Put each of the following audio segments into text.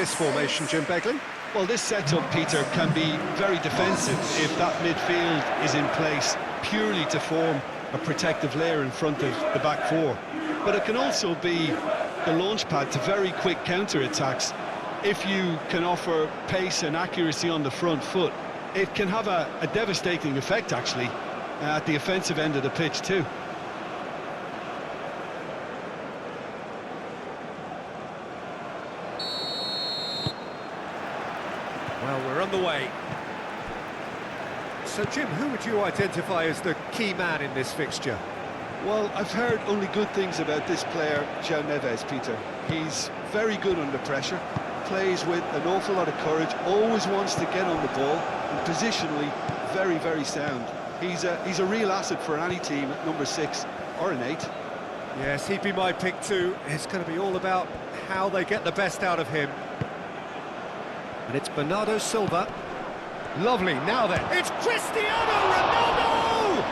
this formation, Jim Beglin? Well, this setup, Peter, can be very defensive if that midfield is in place purely to form a protective layer in front of the back four. But it can also be the launch pad to very quick counter-attacks. If you can offer pace and accuracy on the front foot, it can have a devastating effect, actually, at the offensive end of the pitch too. Well, we're on the way. So, Jim, who would you identify as the key man in this fixture? Well, I've heard only good things about this player, João Neves, Peter. He's very good under pressure, plays with an awful lot of courage, always wants to get on the ball, and positionally, very, very sound. He's a real asset for any team at number 6 or an 8. Yes, he'd be my pick too. It's going to be all about how they get the best out of him. And it's Bernardo Silva. Lovely, now then, it's Cristiano Ronaldo!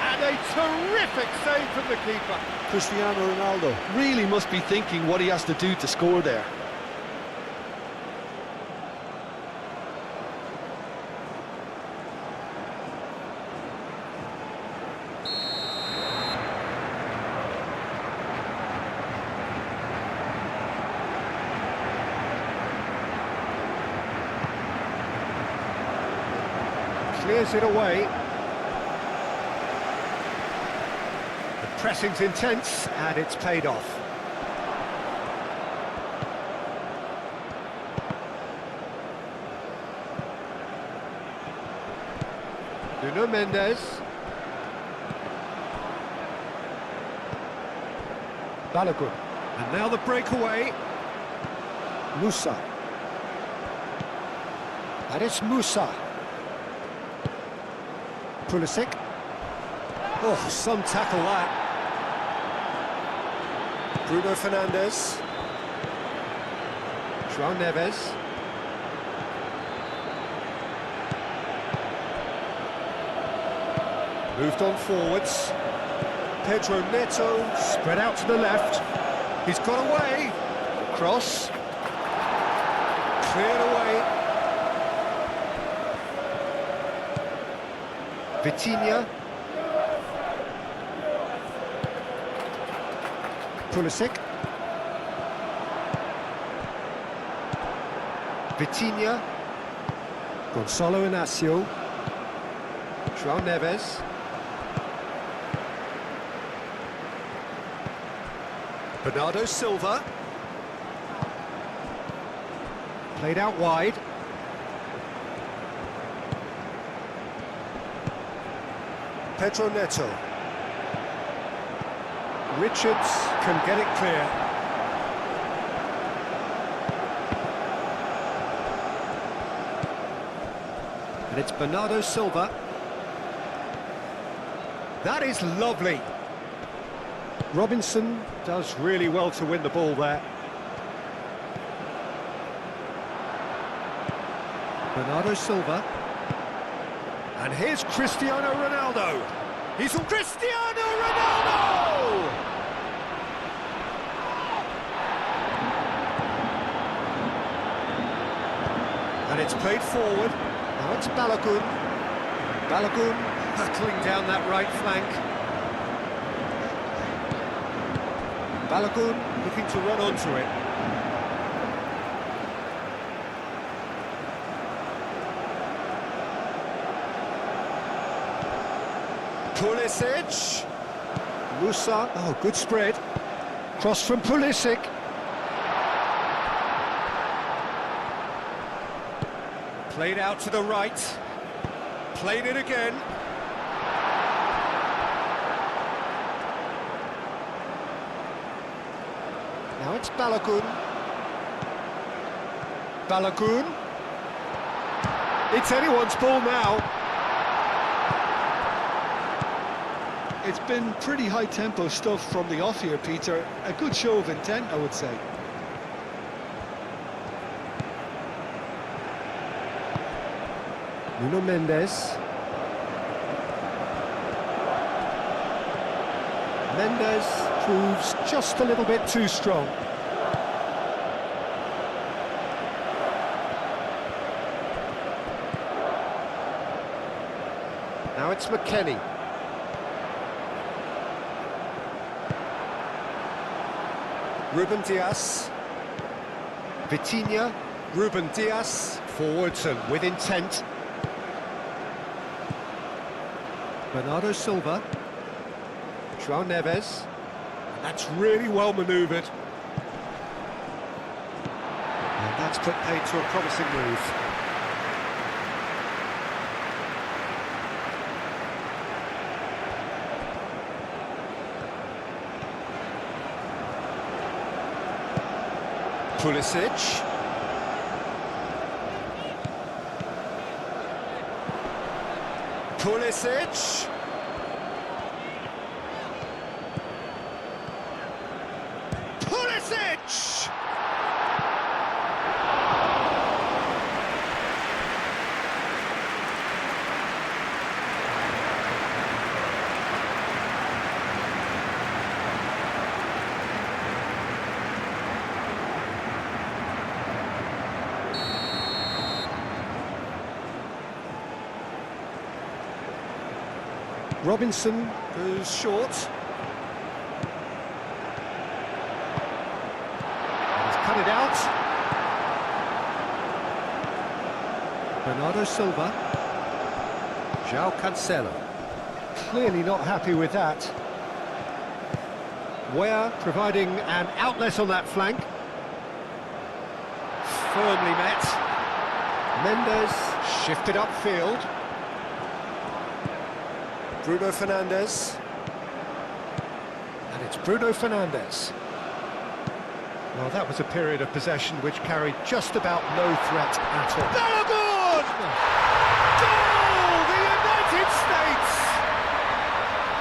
And a terrific save from the keeper. Cristiano Ronaldo really must be thinking what he has to do to score there. Clears it away. The pressing's intense, and it's paid off. Nuno Mendes. Balogun. And now the breakaway. Musa. And it's Musa. Pulisic. Oh, some tackle that. Bruno Fernandes. João Neves. Moved on forwards. Pedro Neto spread out to the left. He's got away. Cross. Cleared away. Vitinha. Pulisic. Vitinha. Gonçalo Inácio. João Neves. Bernardo Silva. Played out wide. Pedro Neto. Richards can get it clear. And it's Bernardo Silva. That is lovely. Robinson does really well to win the ball there. Bernardo Silva. And here's Cristiano Ronaldo. He's Cristiano Ronaldo! And it's played forward. Now it's Balogun. Balogun hurtling down that right flank. Balogun looking to run onto it. Pulisic. Musa. Oh, good spread. Cross from Pulisic. Played out to the right. Played it again. Now it's Balogun. Balogun. It's anyone's ball now. It's been pretty high-tempo stuff from the off here, Peter. A good show of intent, I would say. Nuno Mendes. Mendes proves just a little bit too strong. It's McKennie. Ruben Dias. Vitinha. Ruben Dias. Forwards and with intent. Bernardo Silva. João Neves. And that's really well manoeuvred. And that's put paid to a promising move. Pulisic. Pulisic. Pulisic! Robinson goes short. And he's cut it out. Bernardo Silva. João Cancelo. Clearly not happy with that. Weah providing an outlet on that flank. Firmly met. Mendes shifted upfield. Bruno Fernandes. And it's Bruno Fernandes. Well, that was a period of possession which carried just about no threat at all. Balogun! Goal! The United States!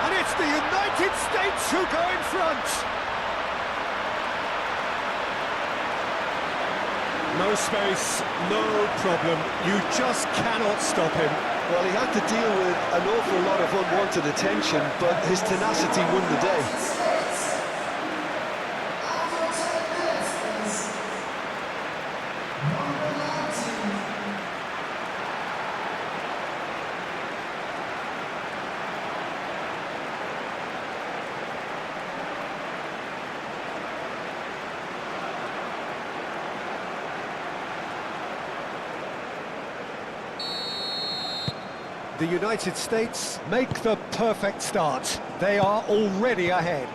And it's the United States who go in front. No space, no problem. You just cannot stop him. Well, he had to deal with an awful lot of unwanted attention, but his tenacity won the day. The United States make the perfect start. They are already ahead.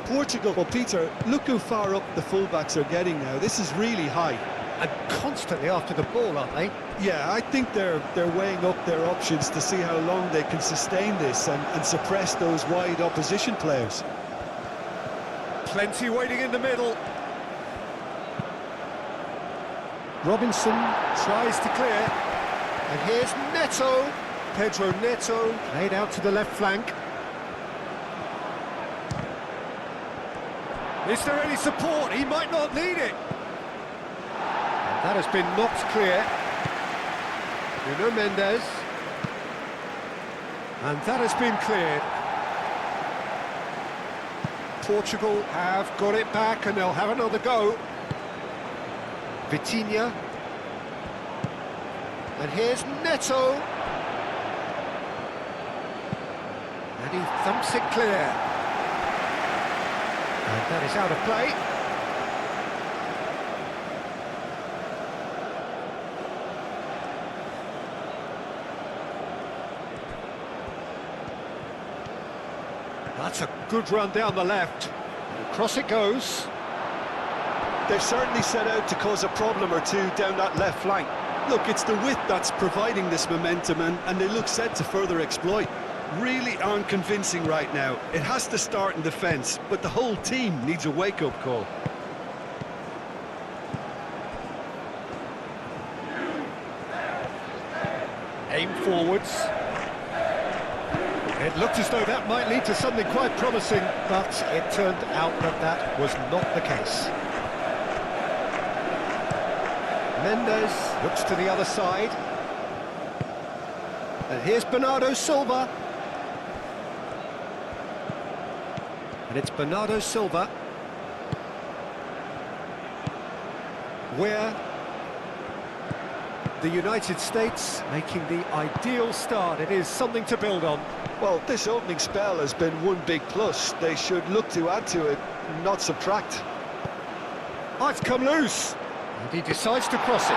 Portugal, well, Peter, look how far up the fullbacks are getting now. This is really high. And constantly after the ball, aren't they? Yeah, I think they're weighing up their options to see how long they can sustain this and suppress those wide opposition players. Plenty waiting in the middle. Robinson tries to clear. And here's Neto. Pedro Neto laid out to the left flank. Is there any support? He might not need it. And that has been knocked clear. Nuno Mendes. And that has been cleared. Portugal have got it back and they'll have another go. Vitinha. And here's Neto. And he thumps it clear. And that is out of play. That's a good run down the left. Across it goes. They've certainly set out to cause a problem or two down that left flank. Look, it's the width that's providing this momentum, and they look set to further exploit. Really aren't convincing right now. It has to start in defence, but the whole team needs a wake-up call. Aim forwards. It looked as though that might lead to something quite promising, but it turned out that that was not the case. Mendes looks to the other side. And here's Bernardo Silva. And it's Bernardo Silva. Weah. The United States making the ideal start. It is something to build on. Well, this opening spell has been one big plus. They should look to add to it, not subtract. Oh, it's come loose. And he decides to cross it.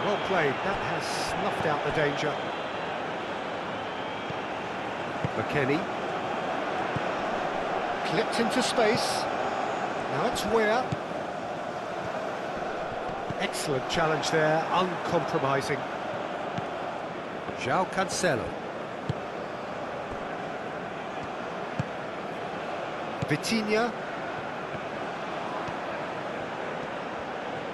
Well played. That has snuffed out the danger. McKennie. Clipped into space. Now it's Weah. Excellent challenge there, uncompromising. João Cancelo. Vitinha.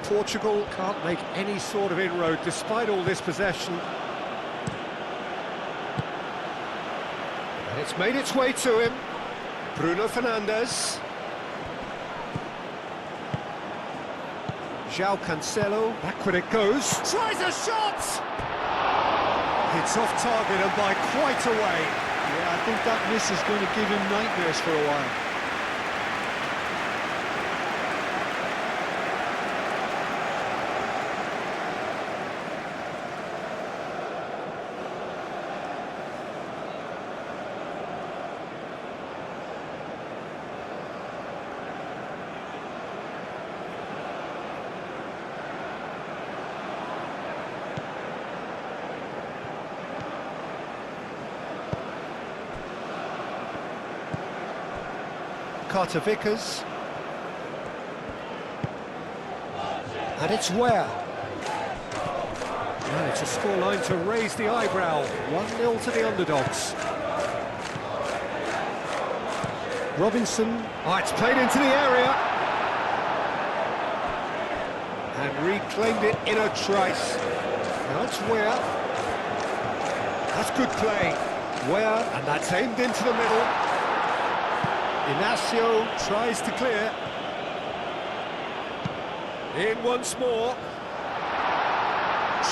Portugal can't make any sort of inroad despite all this possession. And it's made its way to him. Bruno Fernandes. João Cancelo. Backward it goes. Tries a shot! It's off target and by quite a way. Yeah, I think that miss is going to give him nightmares for a while. Carter Vickers. And it's Weah. And it's a scoreline to raise the eyebrow. 1-0 to the underdogs. Robinson. Oh, it's played into the area. And reclaimed it in a trice. Now it's Weah. That's good play. Weah, and that's aimed into the middle. Inacio tries to clear. In once more.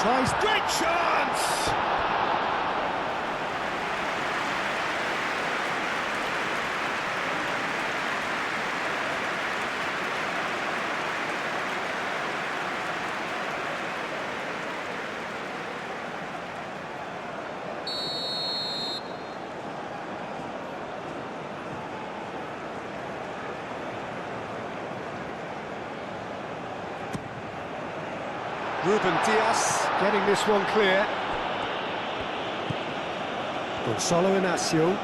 Tries, great chance! Ruben Dias getting this one clear. Gonzalo Inacio.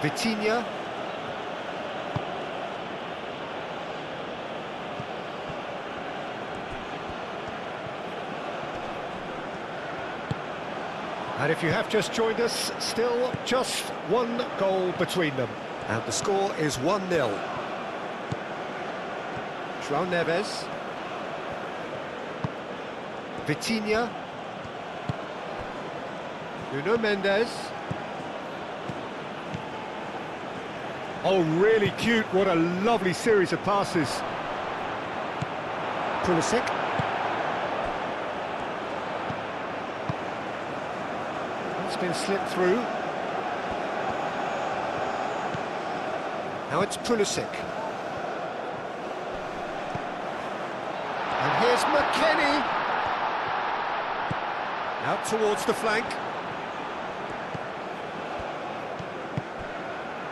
Vitinha. And if you have just joined us, still just one goal between them. And the score is 1-0. João Neves. Vitinha. Nuno Mendes. Oh, really cute. What a lovely series of passes. Pulisic. It's been slipped through. Now it's Pulisic. And here's McKennie. Out towards the flank.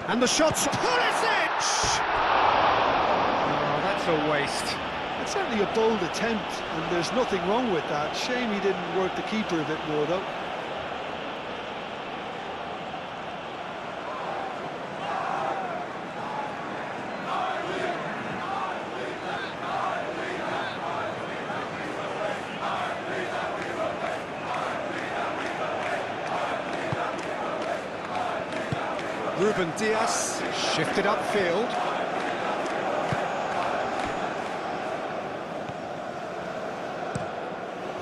And the shot's Pulisic! Oh, that's a waste. It's certainly a bold attempt, and there's nothing wrong with that. Shame he didn't work the keeper a bit more, though. Ruben Dias shifted upfield.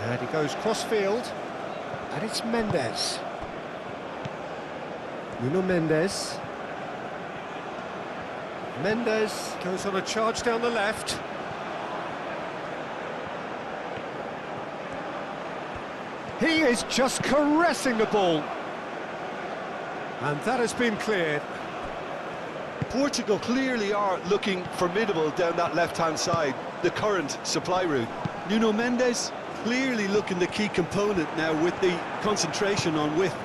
And he goes cross-field. And it's Mendes. Nuno Mendes. Mendes goes on a charge down the left. He is just caressing the ball. And that has been cleared. Portugal clearly are looking formidable down that left-hand side, the current supply route. Nuno Mendes clearly looking the key component now with the concentration on width.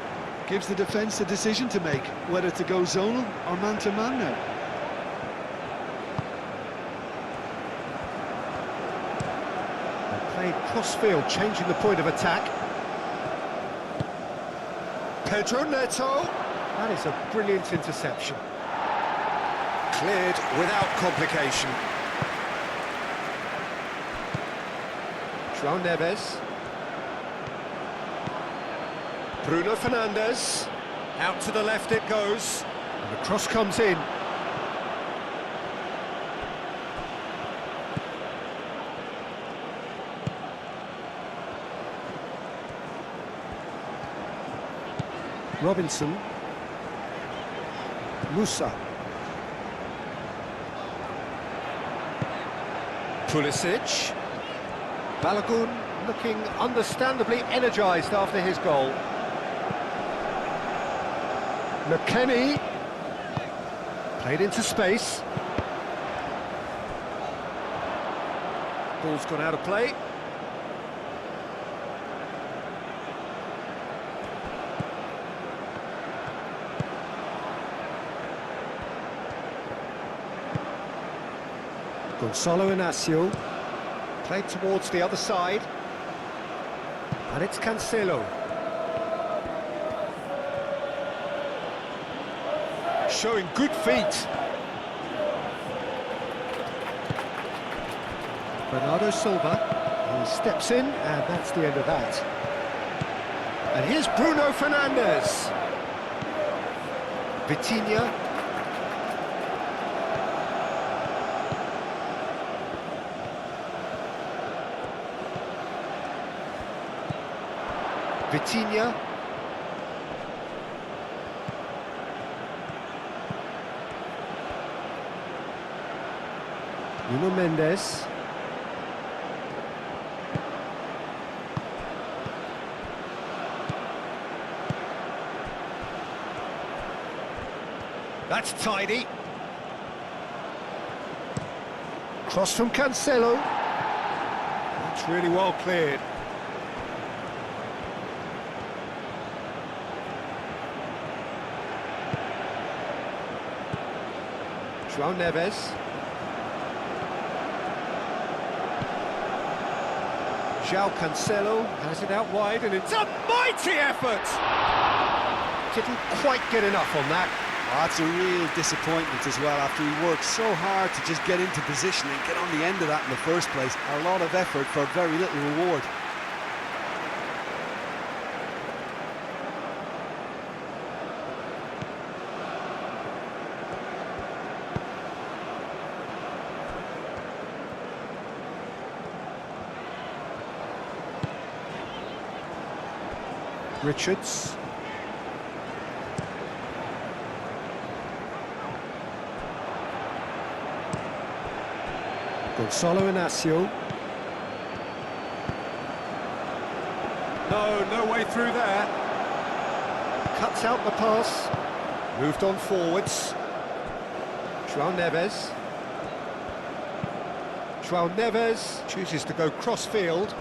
Gives the defence a decision to make, whether to go zonal or man-to-man now. They played cross-field, changing the point of attack. Pedro Neto. That is a brilliant interception. Cleared without complication. João Neves. Bruno Fernandes. Out to the left it goes. And the cross comes in. Robinson. Musa. Pulisic. Balogun looking understandably energised after his goal. McKennie. Played into space. Ball's gone out of play. Gonçalo Inácio, played towards the other side, and it's Cancelo. Showing good feet. Bernardo Silva, he steps in, and that's the end of that. And here's Bruno Fernandes. Vitinha. Vitinha. Nuno Mendes. That's tidy. Cross from Cancelo. That's really well cleared. João Neves. João Cancelo has it out wide, and it's a mighty effort! Didn't quite get enough on that. Oh, that's a real disappointment as well, after he worked so hard to just get into position and get on the end of that in the first place. A lot of effort for very little reward. Richards. Gonçalo Inácio. No way through there. Cuts out the pass. Moved on forwards. João Neves. João Neves chooses to go cross-field.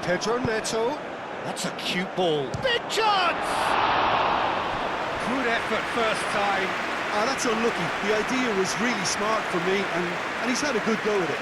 Pedro Neto. That's a cute ball. Big chance! Good effort first time. That's unlucky. The idea was really smart for me, and he's had a good go at it.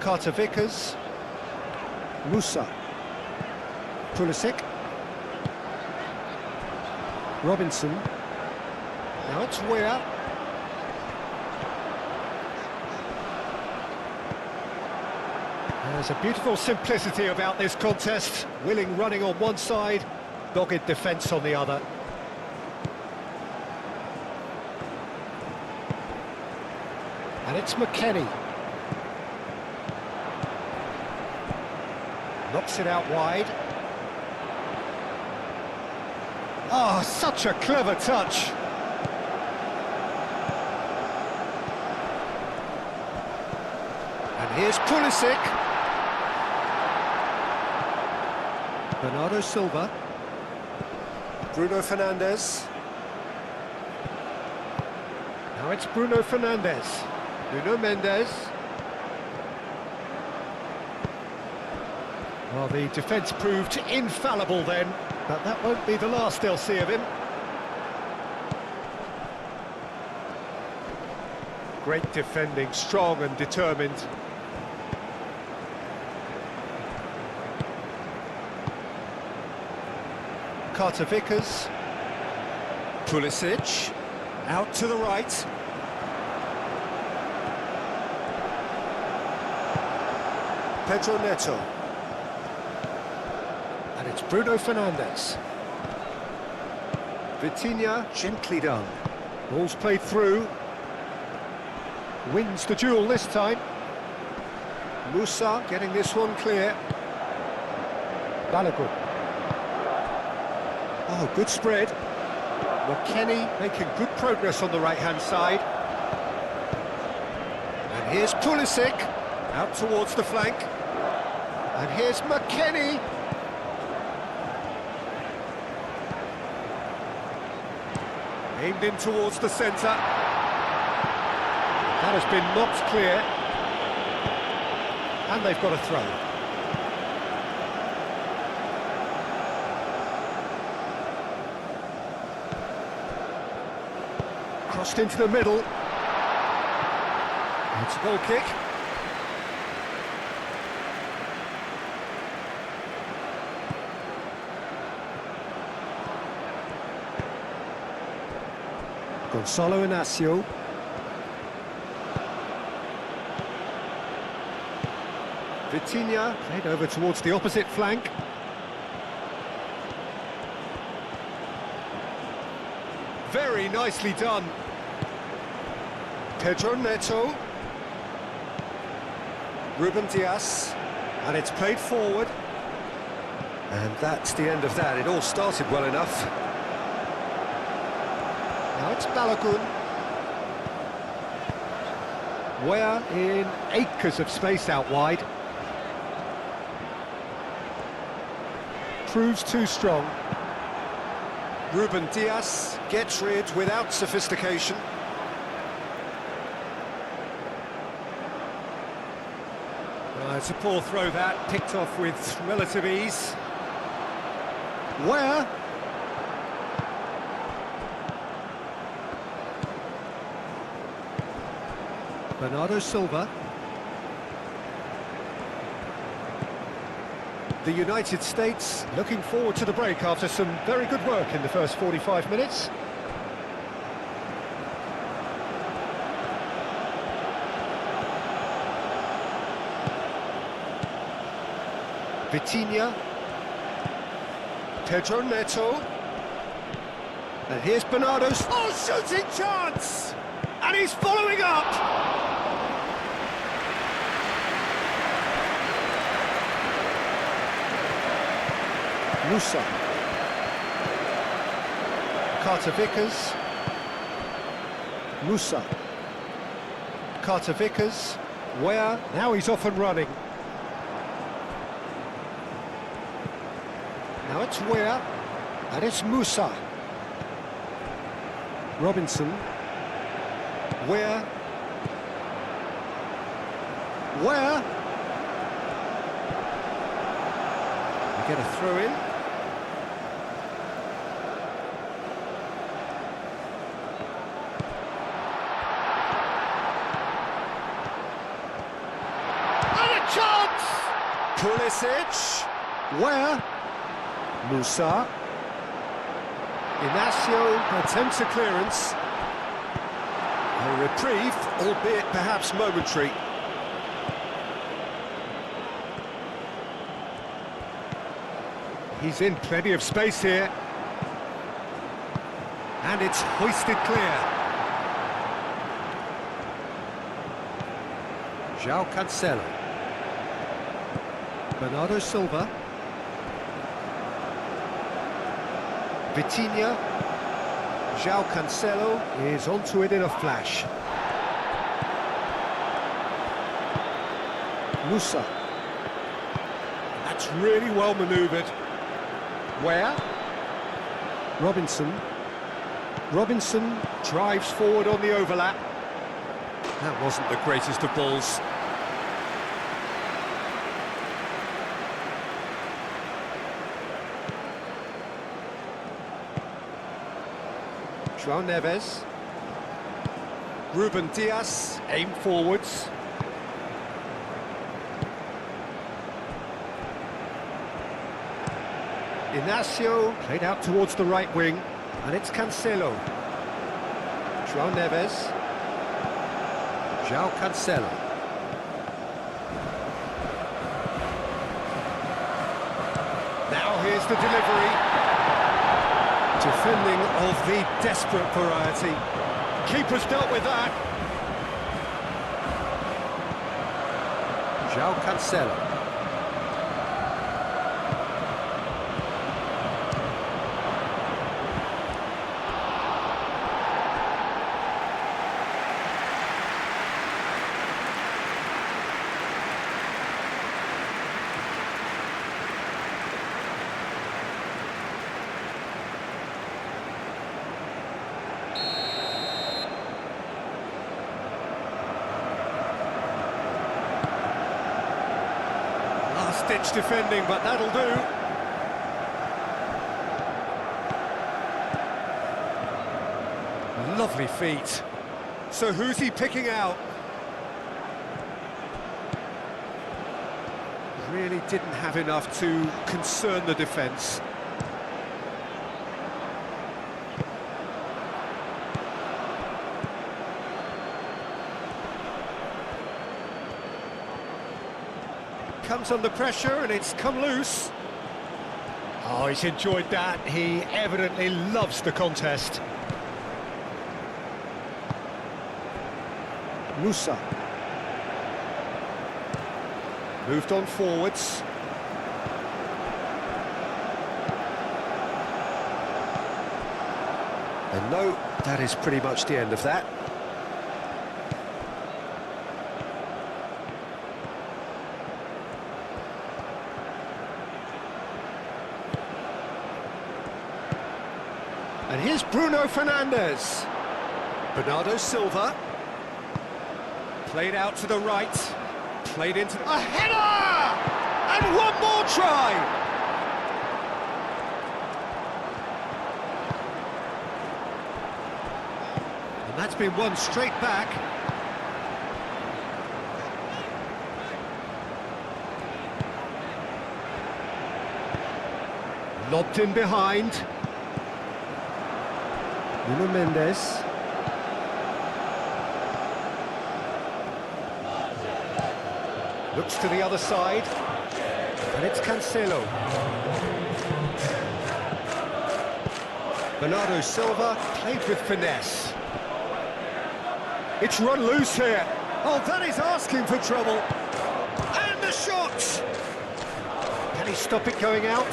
Carter Vickers. Musa. Pulisic. Robinson. Now it's Weah. There's a beautiful simplicity about this contest. Willing running on one side, dogged defence on the other. And it's McKennie. Knocks it out wide. Oh, such a clever touch. And here's Pulisic. Bernardo Silva. Bruno Fernandes. Now it's Bruno Fernandes. Nuno Mendes. Well, the defence proved infallible then, but that won't be the last they'll see of him. Great defending, strong and determined. Carter Vickers. Pulisic. Out to the right. Pedro Neto. And it's Bruno Fernandes. Vitinha, gently done. Ball's played through. Wins the duel this time. Musa getting this one clear. Balogun. Oh, good spread. McKennie making good progress on the right-hand side. And here's Pulisic, out towards the flank. And here's McKennie. Aimed in towards the centre. That has been knocked clear. And they've got a throw. Crossed into the middle. It's a goal kick. Gonzalo Inacio. Vitinha played over towards the opposite flank. Very nicely done. Pedro Neto. Ruben Dias. And it's played forward. And that's the end of that. It all started well enough. Now it's Balogun. We're in acres of space out wide. Proves too strong. Ruben Dias gets rid without sophistication. It's a poor throw that, picked off with relative ease. Where? Bernardo Silva. The United States looking forward to the break after some very good work in the first 45 minutes. Vitinha. Pedro Neto. And here's Bernardo's... Oh, shooting chance! And he's following up! Musa. Carter Vickers. Musa. Carter Vickers. Where? Now he's off and running. Now it's Weah, and it's Musa. Robinson. Weah. Weah. We get a throw in. And a chance! Pulisic. Weah. Musa. Inacio attempts a clearance. A reprieve, albeit perhaps momentary. He's in plenty of space here. And it's hoisted clear. João Cancelo. Bernardo Silva. Vitinha. João Cancelo is onto it in a flash. Musa. That's really well manoeuvred. Where? Robinson. Robinson drives forward on the overlap. That wasn't the greatest of balls. João Neves. Ruben Dias, aim forwards. Inacio, played out towards the right wing, and it's Cancelo. João Neves. João Cancelo. Now here's the delivery. Defending of the desperate variety. Keeper's dealt with that. João Cancelo. Last-ditch defending, but that'll do. Lovely feet. So who's he picking out? Really didn't have enough to concern the defence. Comes under pressure and it's come loose. Oh, he's enjoyed that. He evidently loves the contest. Musa. Moved on forwards. And no, that is pretty much the end of that. And here's Bruno Fernandes. Bernardo Silva. Played out to the right. Played into... A header! And one more try! And that's been won straight back. Lobbed in behind. Nuno Mendes. Looks to the other side. And it's Cancelo. Bernardo Silva played with finesse. It's run loose here. Oh, that is asking for trouble. And the shot! Can he stop it going out?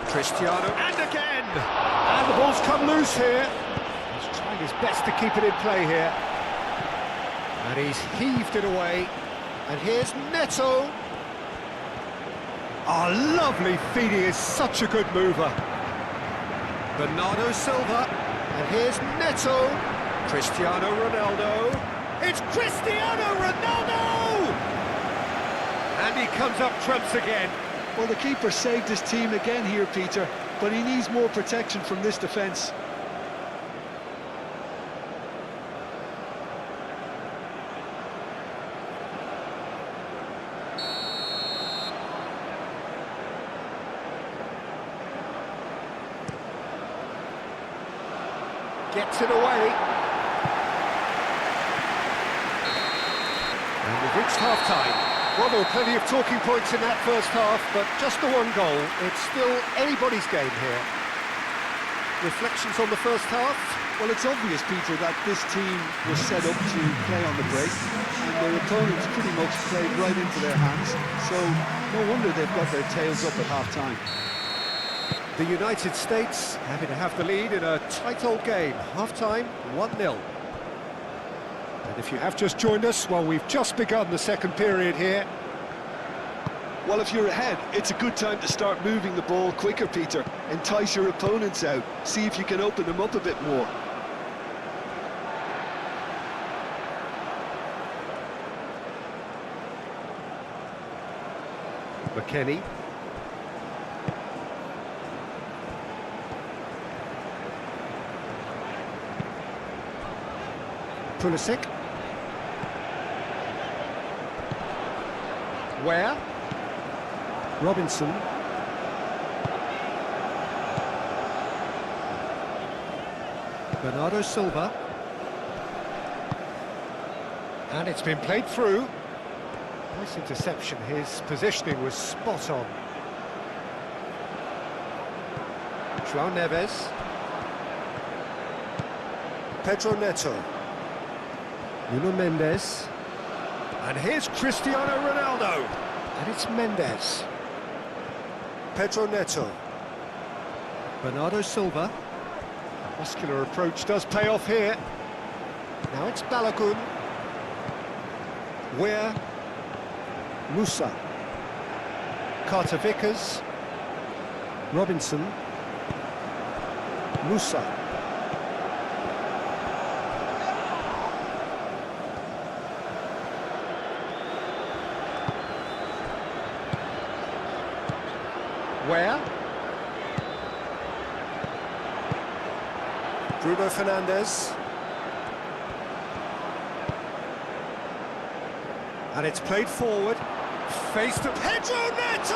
Cristiano, and again! And the ball's come loose here. He's trying his best to keep it in play here. And he's heaved it away. And here's Neto. Oh, lovely feet. He is such a good mover. Bernardo Silva. And here's Neto. Cristiano Ronaldo. It's Cristiano Ronaldo! And he comes up trumps again. Well, the keeper saved his team again here, Peter, but he needs more protection from this defence. Gets it away. And we've reached half-time. Well, there were plenty of talking points in that first half, but just the one goal. It's still anybody's game here. Reflections on the first half? Well, it's obvious, Peter, that this team was set up to play on the break, and their opponents pretty much played right into their hands, so no wonder they've got their tails up at half-time. The United States happy to have the lead in a tight old game. Half-time, 1-0. And if you have just joined us, well, we've just begun the second period here. Well, if you're ahead, it's a good time to start moving the ball quicker, Peter. Entice your opponents out. See if you can open them up a bit more. McKennie. Pulisic. Where? Robinson. Bernardo Silva. And it's been played through. Nice interception. His positioning was spot on. João Neves. Pedro Neto. Nuno Mendes. And here's Cristiano Ronaldo. And it's Mendes. Pedro Neto. Bernardo Silva. A muscular approach does pay off here. Now it's Balogun. Where? Musa. Carter Vickers. Robinson. Musa. Where? Bruno Fernandes. And it's played forward. Face to Pedro Neto!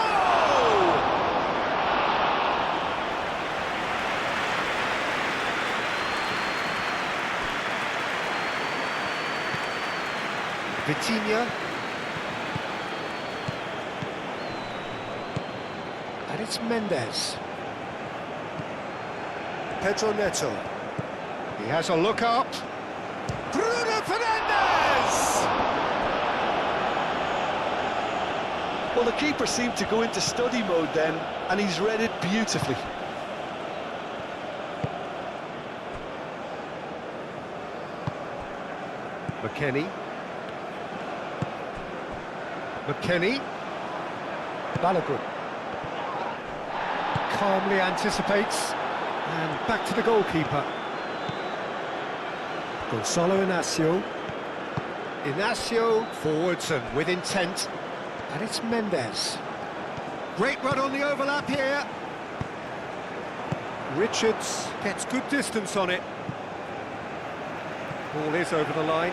Vitinha. And it's Mendes. Pedro Neto. He has a look up. Bruno Fernandes! Well, the keeper seemed to go into study mode then, and he's read it beautifully. McKennie. McKennie. Balogun. Calmly anticipates. And back to the goalkeeper. Gonzalo Inacio. Inacio forwards and with intent. And it's Mendes. Great run on the overlap here. Richards gets good distance on it. Ball is over the line.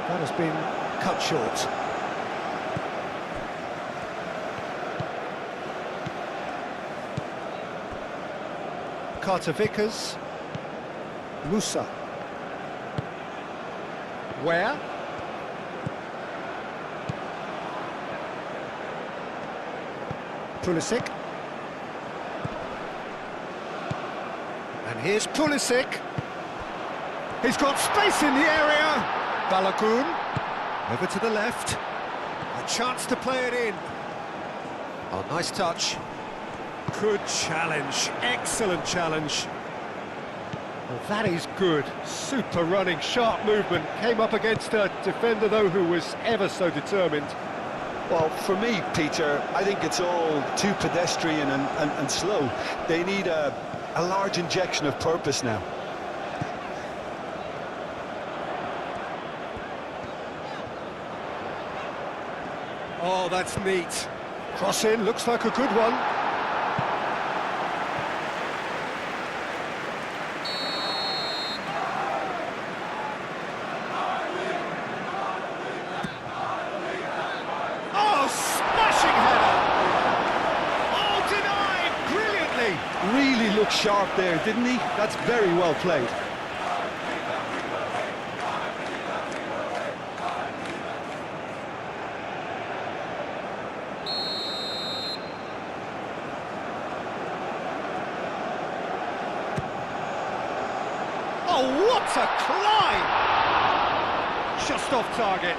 That has been cut short. Carter Vickers. Musa. Where? Pulisic. And here's Pulisic. He's got space in the area. Balogun. Over to the left. A chance to play it in. Oh, nice touch. Good challenge. Excellent challenge. Well, that is good. Super running, sharp movement. Came up against a defender, though, who was ever so determined. Well, for me, Peter, I think it's all too pedestrian and slow. They need a large injection of purpose now. Oh, that's neat. Cross in, looks like a good one. Oh, smashing header! Oh, denied! Brilliantly! Really looked sharp there, didn't he? That's very well played. what a climb! Just off target.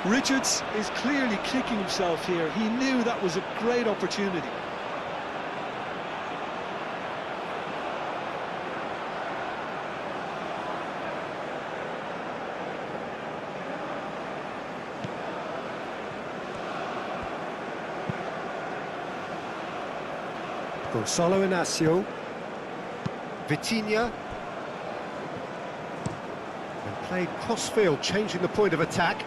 Richards is clearly kicking himself here. He knew that was a great opportunity. Gonzalo Inacio. Vitinha. And played cross-field, changing the point of attack.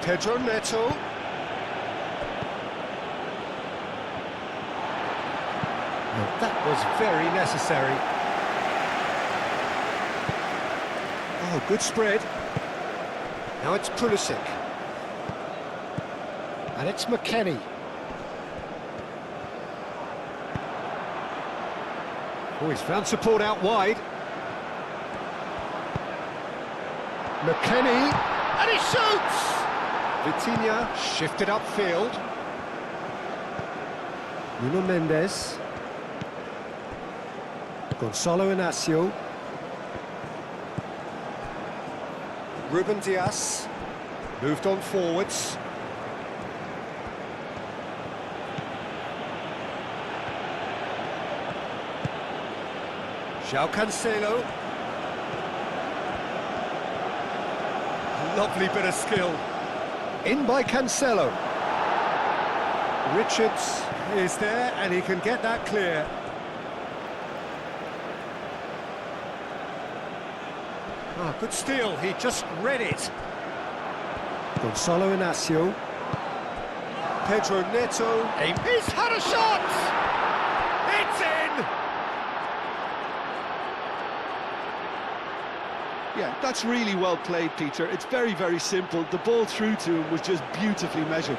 Pedro Neto. Well, that was very necessary. Oh, good spread. Now it's Pulisic. And it's McKennie. Oh, he's found support out wide. McKennie, and he shoots! Vitinha shifted upfield. Nuno Mendes. Gonzalo Inacio. Ruben Dias moved on forwards. João Cancelo. Lovely bit of skill. In by Cancelo. Richards is there and he can get that clear. Ah, good steal, he just read it. Gonzalo Inacio. Pedro Neto. He's had a shot! It's in! Yeah, that's really well played, Peter. It's very, very simple. The ball through to him was just beautifully measured.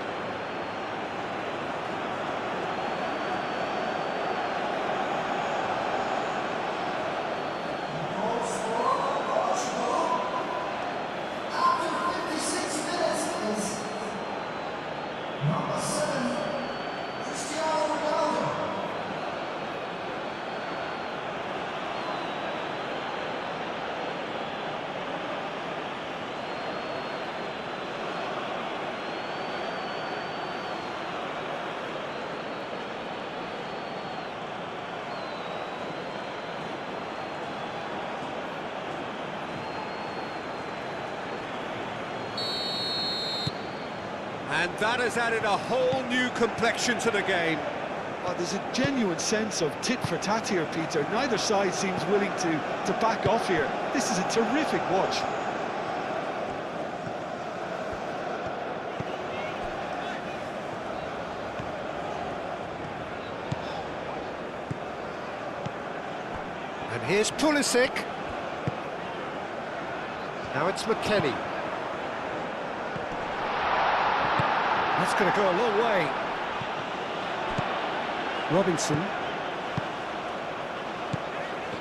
And that has added a whole new complexion to the game. Oh, there's a genuine sense of tit for tat here, Peter. Neither side seems willing to back off here. This is a terrific watch. And here's Pulisic. Now it's McKennie. That's going to go a long way. Robinson.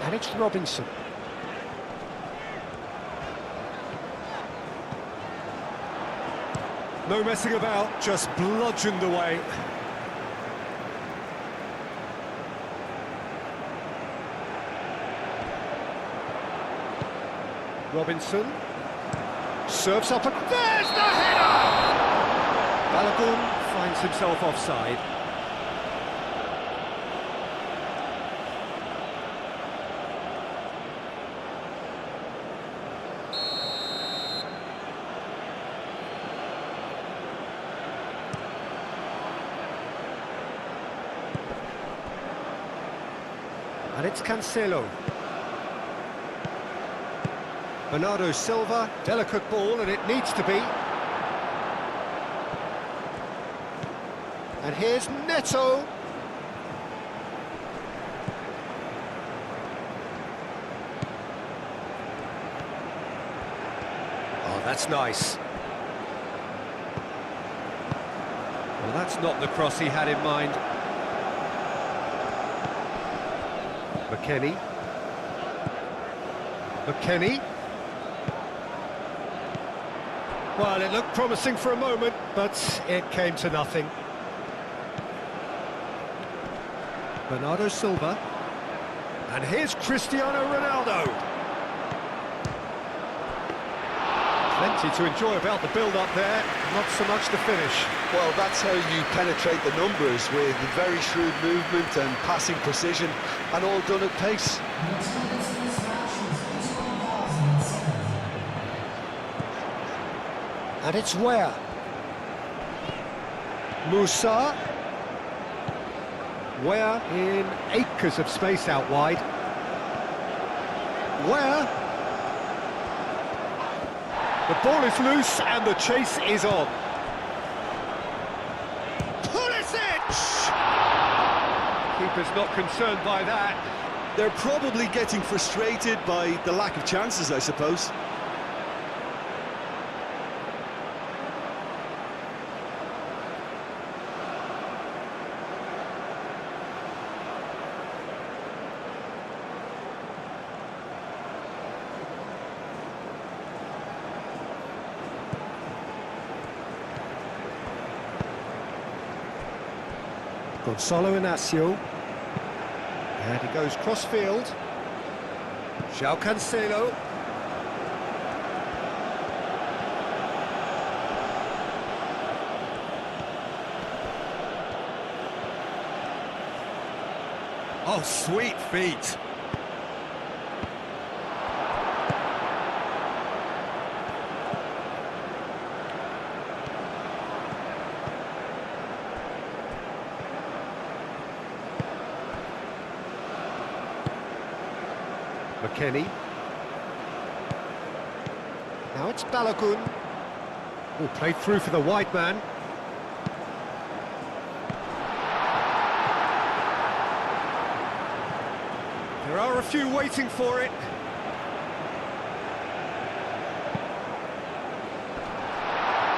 And it's Robinson. No messing about, just bludgeoned away. Robinson. Serves up and there's the header! Balogun finds himself offside. And it's Cancelo. Bernardo Silva, delicate ball, and it needs to be. And here's Neto. Oh, that's nice. Well, that's not the cross he had in mind. McKennie. McKennie. Well, it looked promising for a moment, but it came to nothing. Bernardo Silva. And here's Cristiano Ronaldo. Plenty to enjoy about the build-up there, not so much the finish. Well, that's how you penetrate the numbers, with very shrewd movement and passing precision, and all done at pace. And it's where? Musa. Where in acres of space out wide. Where? The ball is loose and the chase is on. Pulisic! Keeper's not concerned by that. They're probably getting frustrated by the lack of chances, I suppose. Gonzalo Inacio. And he goes cross-field. João Cancelo. Oh, sweet feet. McKennie. Now it's Balogun. Oh, played through for the wide man. There are a few waiting for it.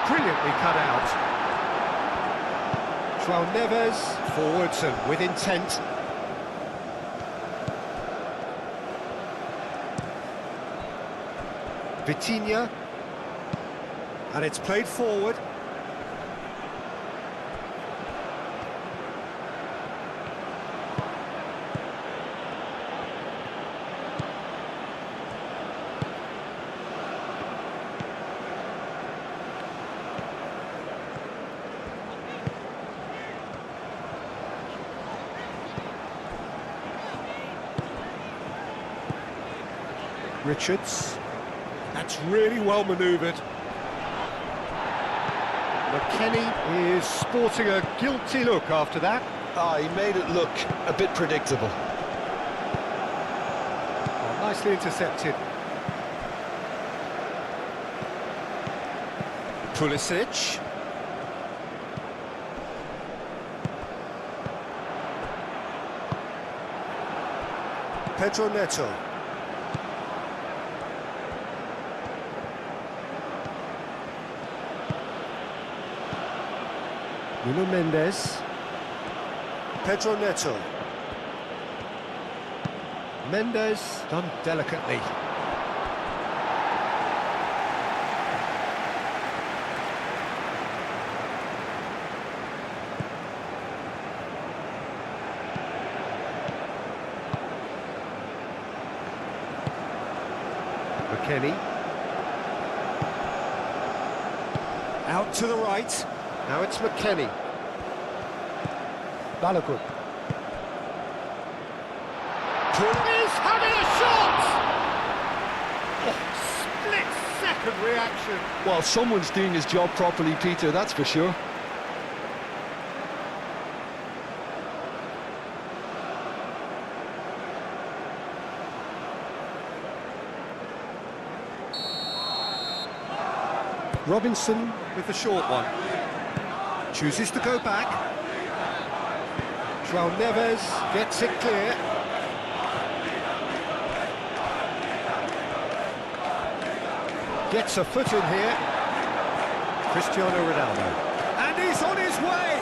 Brilliantly cut out. João Neves, forwards and with intent. Vitinha, and it's played forward. Richards. That's really well manoeuvred. McKennie is sporting a guilty look after that. He made it look a bit predictable. Oh, nicely intercepted. Pulisic. Pedro Neto. Nuno Mendes. Pedro Neto. Mendes done delicately. McKennie. Out to the right. Now it's McKennie. Balogun. He's having a shot! Oh, split-second reaction. Well, someone's doing his job properly, Peter, that's for sure. Robinson with the short one. Chooses to go back. João Neves gets it clear. Gets a foot in here. Cristiano Ronaldo. And he's on his way!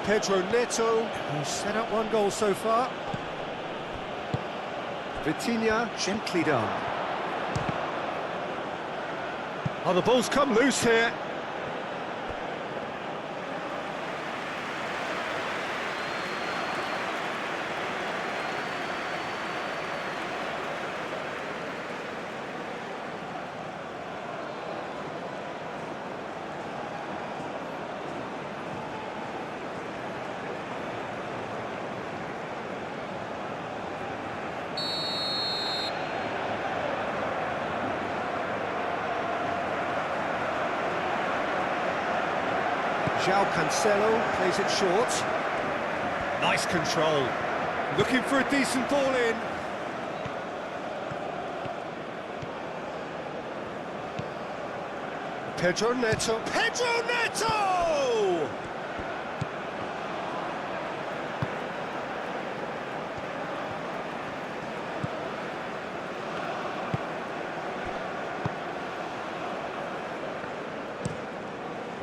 Pedro Neto, who's set up one goal so far. Vitinha, gently done. Oh, the ball's come loose here. João Cancelo plays it short. Nice control. Looking for a decent ball in. Pedro Neto. Pedro Neto!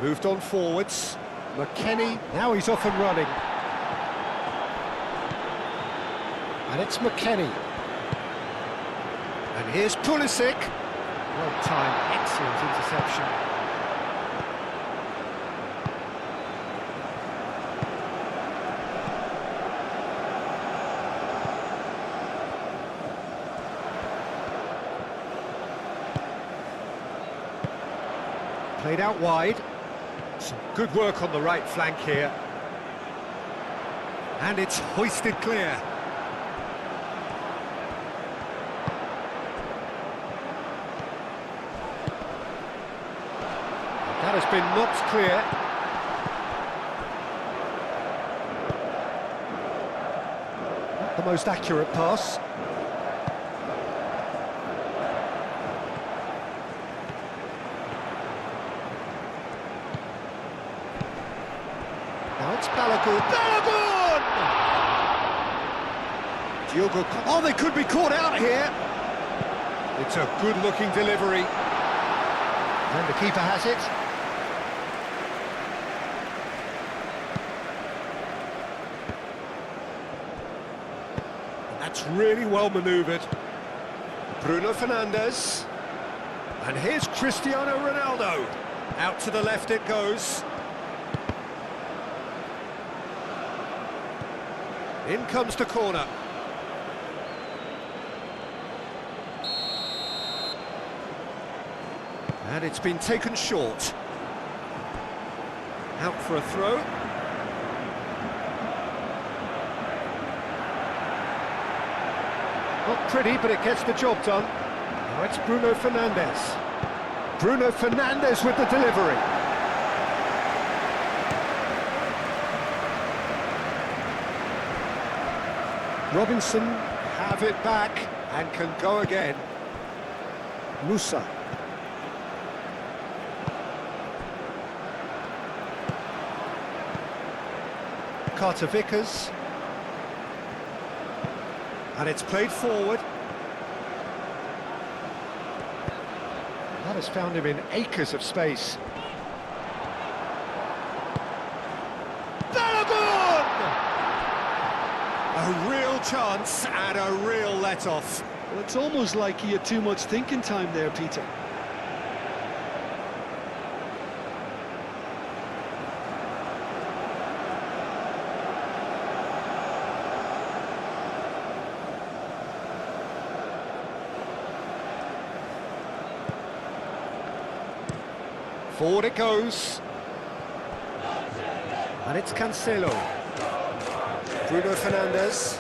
Moved on forwards. McKennie, now he's off and running. And it's McKennie. And here's Pulisic. Well timed, excellent interception. Played out wide. Some good work on the right flank here. And it's hoisted clear. That has been knocked clear. Not the most accurate pass. Now it's Balogun. Balogun! Diogo. Oh, they could be caught out here. It's a good-looking delivery. And the keeper has it. And that's really well manoeuvred. Bruno Fernandes. And here's Cristiano Ronaldo. Out to the left it goes. In comes the corner. And it's been taken short. Out for a throw. Not pretty, but it gets the job done. Now it's Bruno Fernandes. Bruno Fernandes with the delivery. Robinson have it back and can go again. Musa. Carter Vickers. And it's played forward. That has found him in acres of space. A real chance and a real let-off. Well, it's almost like he had too much thinking time there, Peter. Forward it goes. And it's Cancelo. Bruno Fernandes.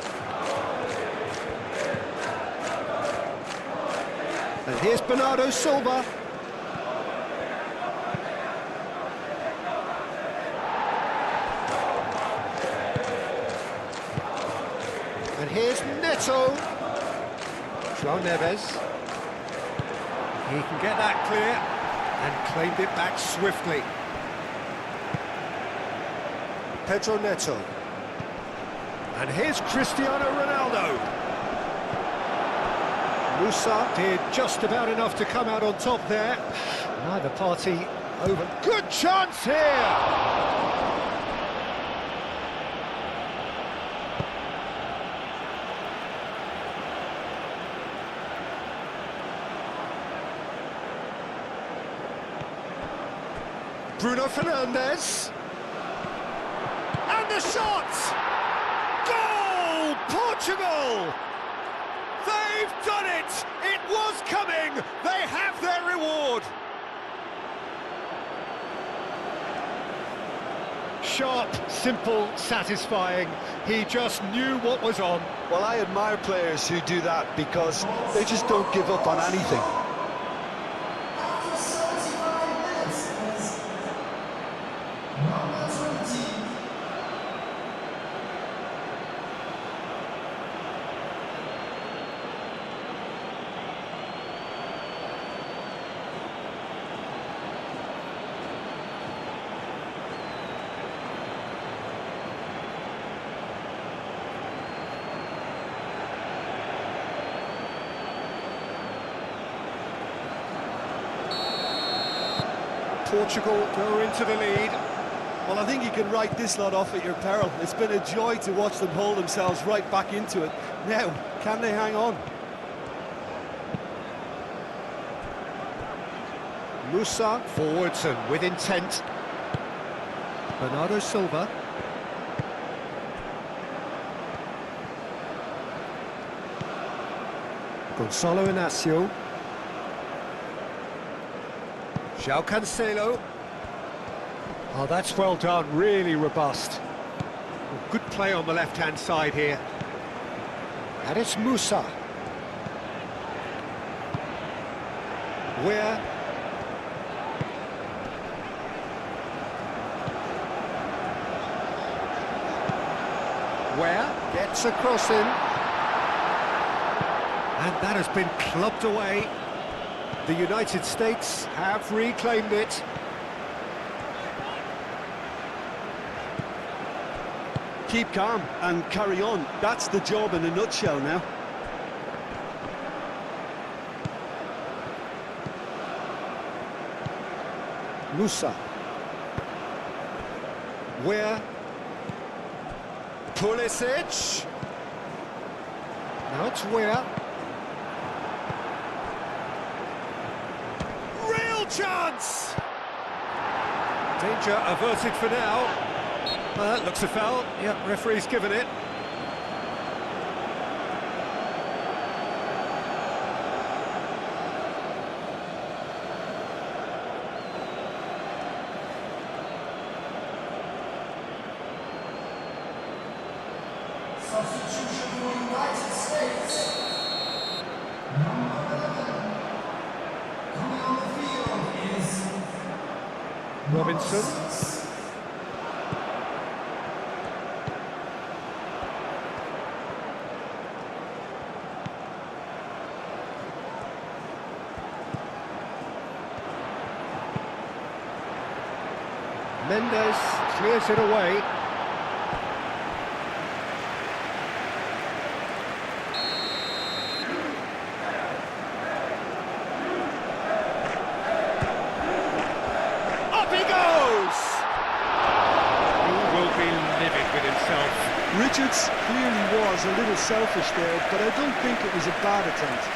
And here's Bernardo Silva. And here's Neto. João Neves. He can get that clear and claimed it back swiftly. Pedro Neto. And here's Cristiano Ronaldo. Musa did just about enough to come out on top there. Neither party over. Good chance here! Bruno Fernandes. And the shot! Goal! Portugal! They've done it! It was coming! They have their reward! Sharp, simple, satisfying. He just knew what was on. Well, I admire players who do that because they just don't give up on anything. After 75 minutes, Portugal go into the lead. Well, I think you can write this lot off at your peril. It's been a joy to watch them hold themselves right back into it. Now, can they hang on? Musa forwards and with intent. Bernardo Silva. Gonzalo Inacio. João Cancelo. Oh, that's well done, really robust. Good play on the left-hand side here. And it's Musa. Where? Where? Gets a cross in. And that has been clubbed away. The United States have reclaimed it. Keep calm and carry on. That's the job in a nutshell now. Musa. Where? Pulisic. Now it's Where. Real chance! Danger averted for now. That looks a foul. Yep, referee's given it. Substitution for United States. Number 11. Coming on the field is Robinson. Mendes clears it away. Up he goes! He will be livid with himself. Richards clearly was a little selfish there, but I don't think it was a bad attempt.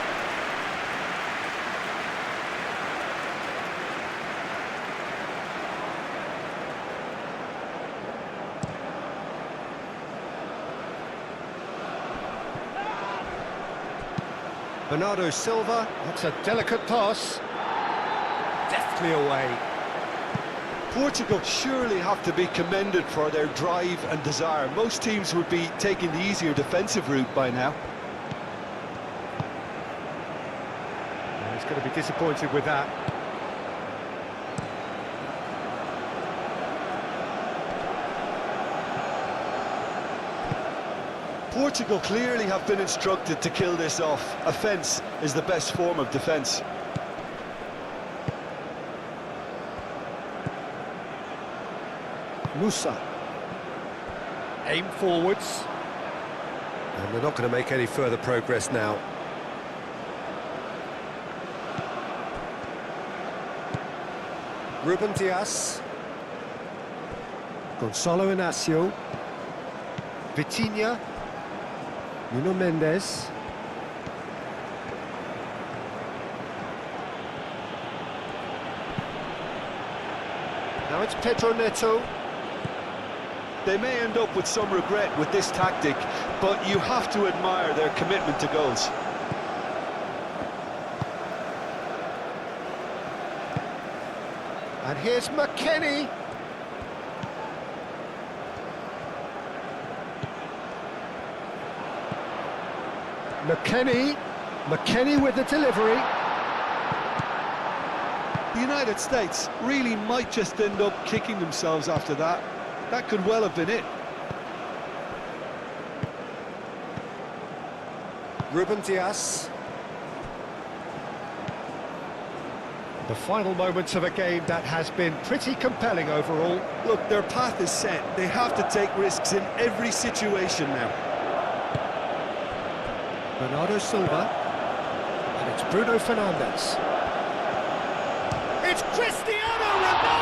Bernardo Silva, that's a delicate pass. Deftly away. Portugal surely have to be commended for their drive and desire. Most teams would be taking the easier defensive route by now. He's going to be disappointed with that. Portugal clearly have been instructed to kill this off. Offence is the best form of defence. Musa. Aim forwards. And they're not going to make any further progress now. Ruben Dias. Gonzalo Inacio. Vitinha. Nuno Mendes. Now it's Pedro Neto. They may end up with some regret with this tactic, but you have to admire their commitment to goals. And here's McKennie. McKennie with the delivery. The United States really might just end up kicking themselves after that. That could well have been it. Ruben Dias. The final moments of a game that has been pretty compelling overall. Look, their path is set. They have to take risks in every situation now. Bernardo Silva. And it's Bruno Fernandes. It's Cristiano Ronaldo!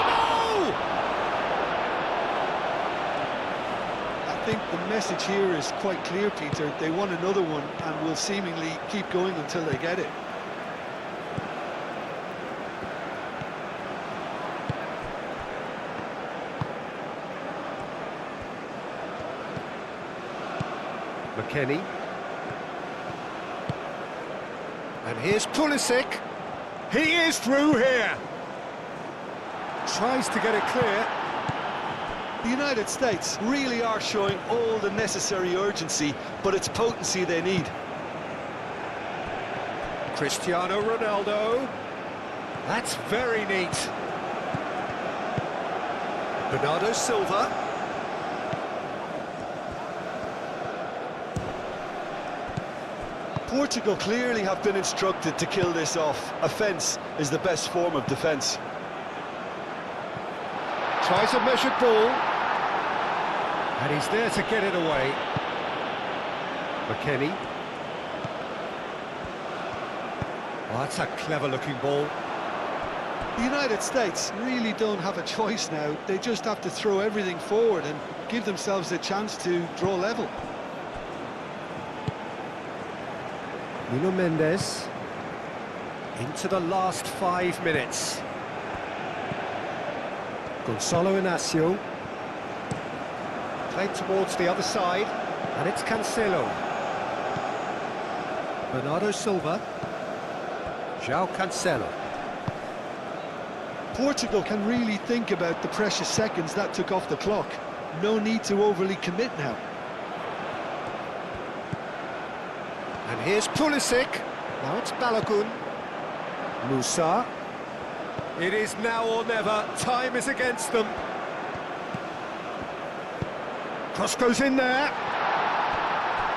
think the message here is quite clear, Peter. They want another one and will seemingly keep going until they get it. McKennie. And here's Pulisic. He is through here. Tries to get it clear. The United States really are showing all the necessary urgency, but it's potency they need. Cristiano Ronaldo. That's very neat. Bernardo Silva. Portugal clearly have been instructed to kill this off. Offence is the best form of defence. Tries a measured ball. And he's there to get it away. McKennie. Oh, that's a clever-looking ball. The United States really don't have a choice now. They just have to throw everything forward and give themselves a chance to draw level. Nuno Mendes. Into the last 5 minutes. Gonzalo Inacio. Played towards the other side, and it's Cancelo. Bernardo Silva. João Cancelo. Portugal can really think about the precious seconds that took off the clock. No need to overly commit now. And here's Pulisic. Now it's Balogun. Musa. It is now or never. Time is against them. Cross goes in there.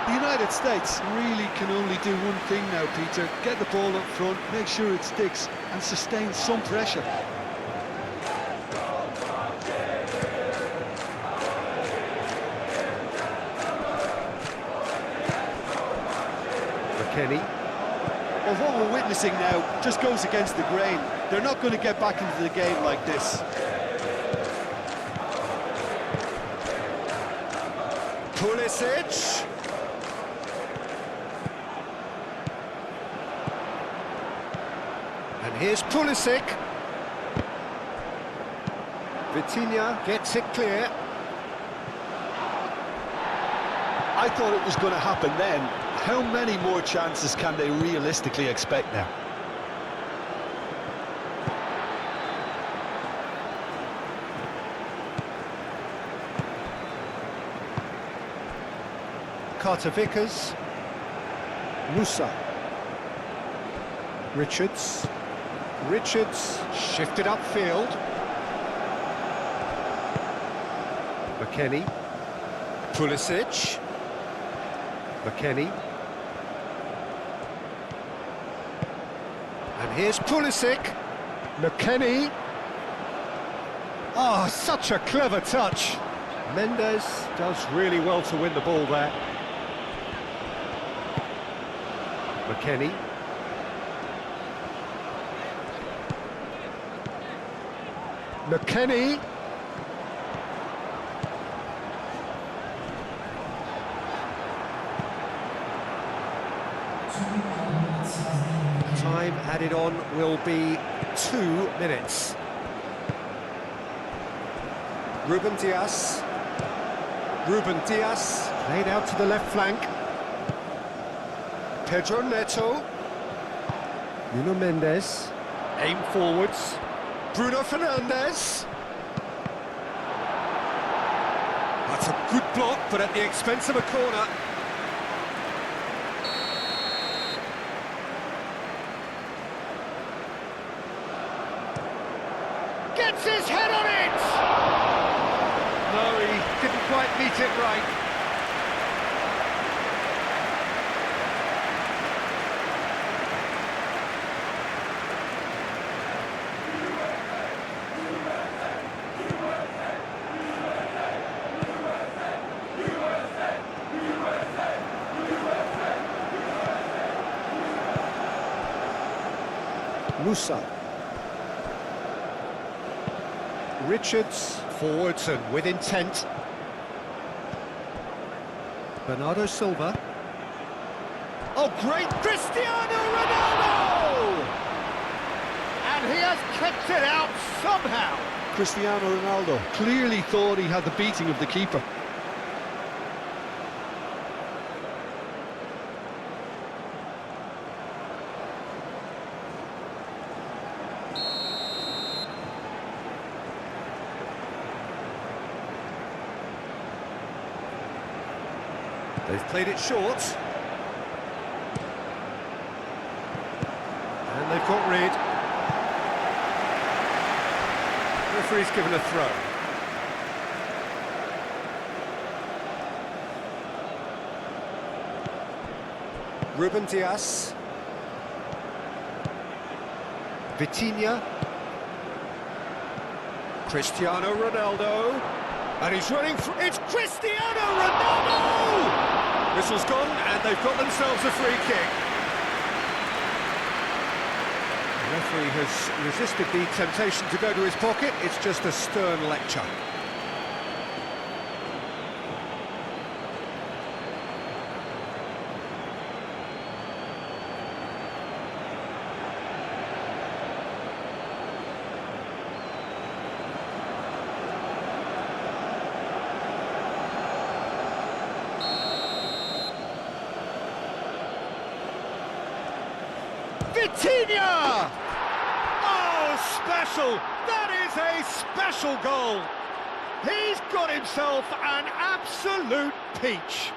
The United States really can only do one thing now, Peter. Get the ball up front, make sure it sticks, and sustain some pressure. McKennie. Well, what we're witnessing now just goes against the grain. They're not going to get back into the game like this. Pulisic. And here's Pulisic. Vitinha gets it clear. I thought it was going to happen then. How many more chances can they realistically expect now? Carter Vickers. Musa. Richards. Richards shifted upfield. McKennie. Pulisic. McKennie. And here's Pulisic. McKennie. Oh, such a clever touch. Mendes does really well to win the ball there. McKennie. McKennie. Time added on will be 2 minutes. Ruben Dias. Ruben Dias played out to the left flank. Pedro Neto. Nuno Mendes. Aim forwards. Bruno Fernandes. That's a good block, but at the expense of a corner. Gets his head on it! No, he didn't quite meet it right. Musa. Richards, forwards and with intent. Bernardo Silva. Oh, great! Cristiano Ronaldo! And he has kept it out somehow. Cristiano Ronaldo clearly thought he had the beating of the keeper. They've played it short. And they've got rid. Referee's given a throw. Ruben Dias. Vitinha. Cristiano Ronaldo. And he's running through. It's Cristiano Ronaldo! Whistle's gone, and they've got themselves a free kick. The referee has resisted the temptation to go to his pocket. It's just a stern lecture. Vitinha! Oh, special! That is a special goal! He's got himself an absolute peach.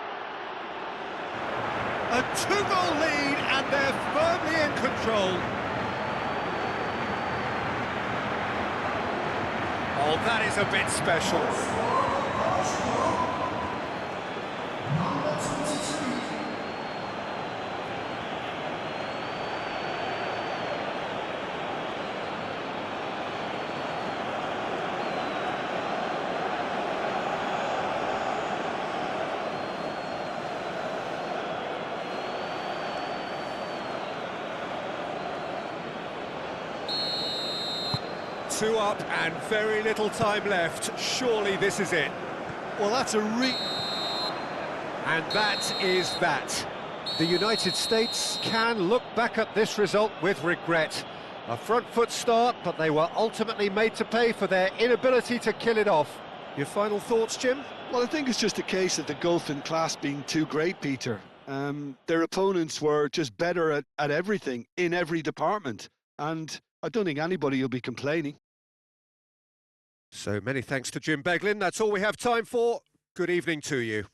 A two-goal lead, and they're firmly in control. Oh, that is a bit special. Number 23. Two up and very little time left. Surely this is it. Well, that's a And that is that. The United States can look back at this result with regret. A front foot start, but they were ultimately made to pay for their inability to kill it off. Your final thoughts, Jim? Well, I think it's just a case of the gulf in class being too great, Peter. Their opponents were just better at everything, in every department. And I don't think anybody will be complaining. So many thanks to Jim Beglin. That's all we have time for. Good evening to you.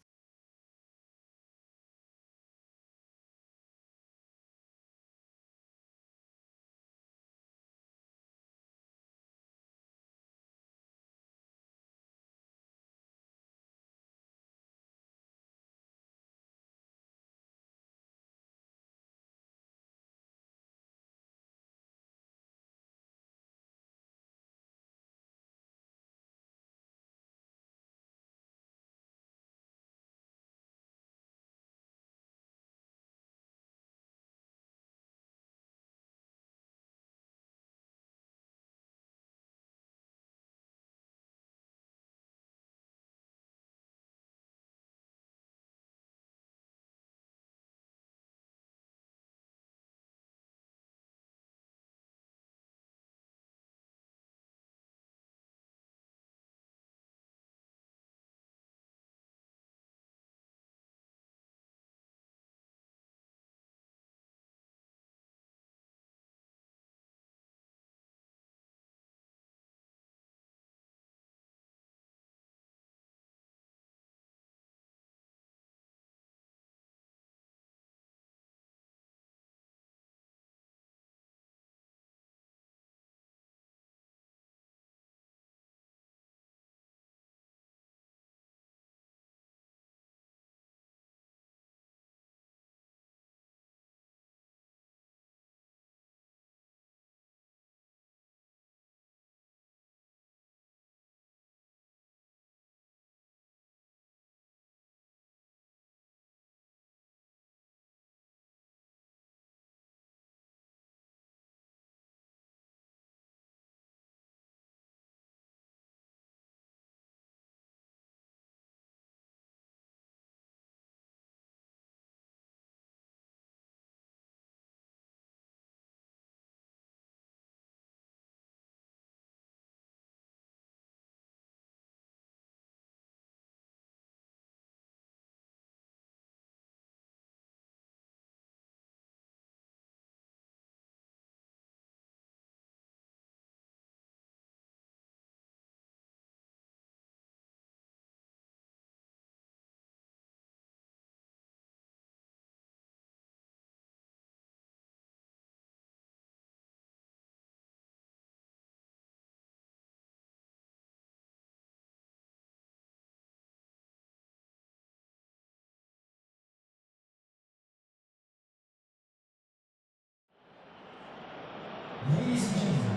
Ladies and gentlemen,